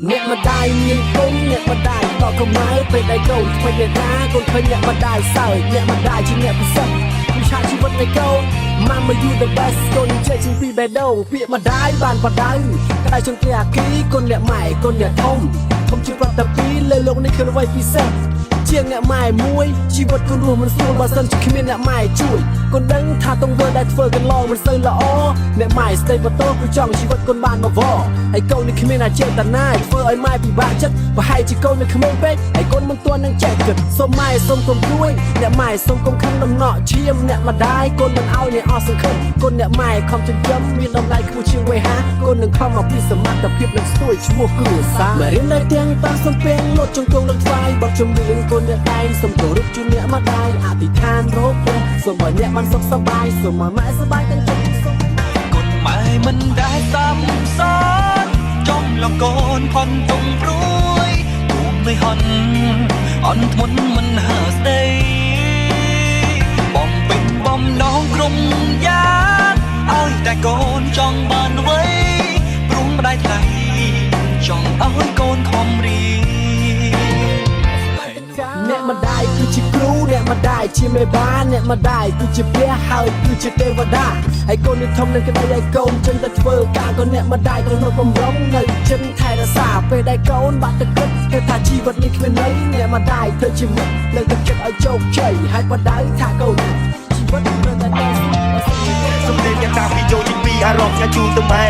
អ្នកម្ដាយមានគុំអ្នកម្ដាយតកម៉ៅពេលដៃកូនថ្មីអ្នកណាកូនឃើញអ្នកម្ដាយសើចអ្នកម្ដាយជាអ្នកពិសេសពីឆាជីវិតនៃកូន Mama you the best កូនចេះជាងពីបេះដូងពាក្យម្ដាយបានបដៅក្តៅចង្រៃអាគីកូនអ្នកម៉ែកូនអ្នកធំជាប្រតិពីលើលោកនេះคือអ្វីពិសេសជាងអ្នកម៉ែមួយជីវិតកូនរស់មិនស្រួលបើសិនជាគ្មានអ្នកម៉ែជួយកូនដឹងថាទង្វើដែលធ្វើកន្លងមិនសូវល្អអ្នកម៉ែស្ដីបន្ទោគឺចង់ជីវិតកូនបានមកវហើយកូននេះគ្មានអចេតនាធ្វើឲ្យម៉ែពិបាកចិត្តប្រហែលជាកូននៅក្មេងពេកហើយកូនមិនទាន់នឹងចេះគិតសូមម៉ែសូមកុំព្រួយអ្នកម៉ែសូមកុំខឹងដំណក់ឈាមអ្នកម្ដាយកូនមិនឲ្យអ្នកអស់សង្ឃឹមកូនអ្នកម៉ែខំចិញ្ចឹមមានតម្លៃខ្ពស់ជាងវ័យហាកូននឹងខំមកពីសមត្ថភាពនឹងស្ទួយឈ្មោះគ្រួសារម៉ែរៀននៅទាំងតាមសំពេងលត់ចង្គង់លើថ្វាយបទចម្រៀងកូនអ្នកតែងសូមគោរពជូនអ្នកម្ដាយអធិដ្ឋានរកព្រះសូមឲ្យអ្នកបានសុខសប្បាយសូមឲ្យម៉ែសប្បាយទាំងចិត្តសូមកូនម៉ែមិនដែលសាប់សន់ចំលកូនផន់ទុំព្រួយទូមិនហន់អន់ធ្មន់មិនហើស្ដីបំពេញបំណងក្រុមយ៉ាងឲ្យតែកូនចង់បានអ្វីព្រមម្ដាយថ្លៃចង់ឲ្យកូនខំរៀនអ្នកម្ដាយគឺជាគ្រូអ្នកម្ដាយជាមេបាអ្នកម្ដាយគឺជាព្រះហើយគឺជាទេវតាហើយកូននេះធំនឹងក្ដីឲ្យកូនចិនតែធ្វើការក៏អ្នកម្ដាយក៏នៅបំរុងនៅចិនថែរក្សាពេលដែលកូនបាត់ទឹកគិតគឺថាជីវិតនេះគ្មានន័យអ្នកម្ដាយធ្វើជាមិត្តលើកទឹកចិត្តឲ្យជោគជ័យហើយបដៅថាកូនជីវិតនៅតែតស៊ូសំលេងយ៉ាងតាពីចូលជាពីអារម្មណ៍ញ៉ាជូនទៅម៉ែ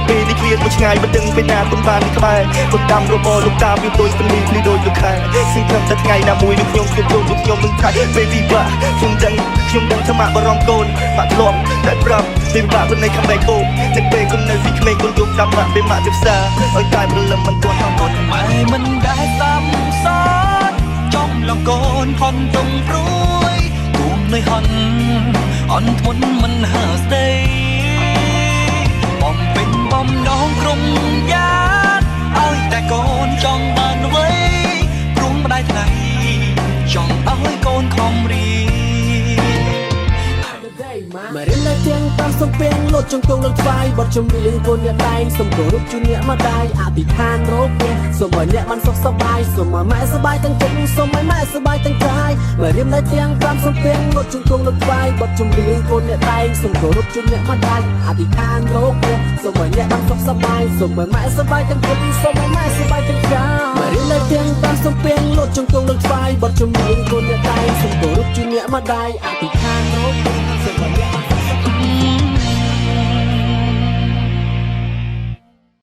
ពេលនេះឃ្លាតមួយឆ្ងាយមិនដឹងពេលណាគុំបាននេះក្បែរគុំតាមរបរលោកតាវាដូចពលីដូចលោកខែសឹងត្រឹមតែថ្ងៃណាមួយលោកខ្ញុំជួបលោកខ្ញុំនឹងថាពេលវិបាកខ្ញុំដឹងថាម៉ាក់បារម្ភកូនម៉ាក់ធ្លាប់តែប្រាប់ពេលវិបាកខ្លួននៃខាងបែកគោទាំងពេលគុំនៅពីក្មេងគុំយកតាមម៉ាក់ពេលម៉ាក់ទៅផ្សារឲ្យតែព្រលឹមមិនទាន់ដល់កូនម៉ែមិនដែលសាប់សន់ចំលកូនផន់ទុំព្រួយទូមិនហន់អន់ធ្មន់មិនហើស្ដីបំពេញបំណងក្រុមយ៉ាងឲ្យតែកូនចង់បានអ្វីព្រមម្ដាយថ្លៃចង់ឲ្យកូនខំរៀនម៉ែរៀននៅទាំងតាមសំពេងលត់ចង្គង់លើថ្វាយបទចម្រៀងកូនអ្នកតែងសូមគោរពជូនអ្នកម្ដាយអធិដ្ឋានរកព្រះសូមឲ្យអ្នកបានសុខសប្បាយសូមឲ្យម៉ែសប្បាយទាំងចិត្តសូមឲ្យម៉ែសប្បាយទាំងកាយម៉ែរៀននៅទាំងតាមសំពេងលត់ចង្គង់លើថ្វាយបទចម្រៀងកូនអ្នកតែងសូមគោរពជូនអ្នកម្ដាយអធិដ្ឋានរកព្រះសូមឲ្យអ្នកបានសុខសប្បាយសូមឲ្យម៉ែសប្បាយទាំងចិត្តសូមឲ្យម៉ែសប្បាយទាំងកាយម៉ែរៀននៅទាំងតាមសំពេងលត់ចង្គង់លើថ្វាយបទចម្រៀងកូនអ្នកតែងសូមគោរពជូនអ្នកម្ដាយអធិដ្ឋានរកព្រះ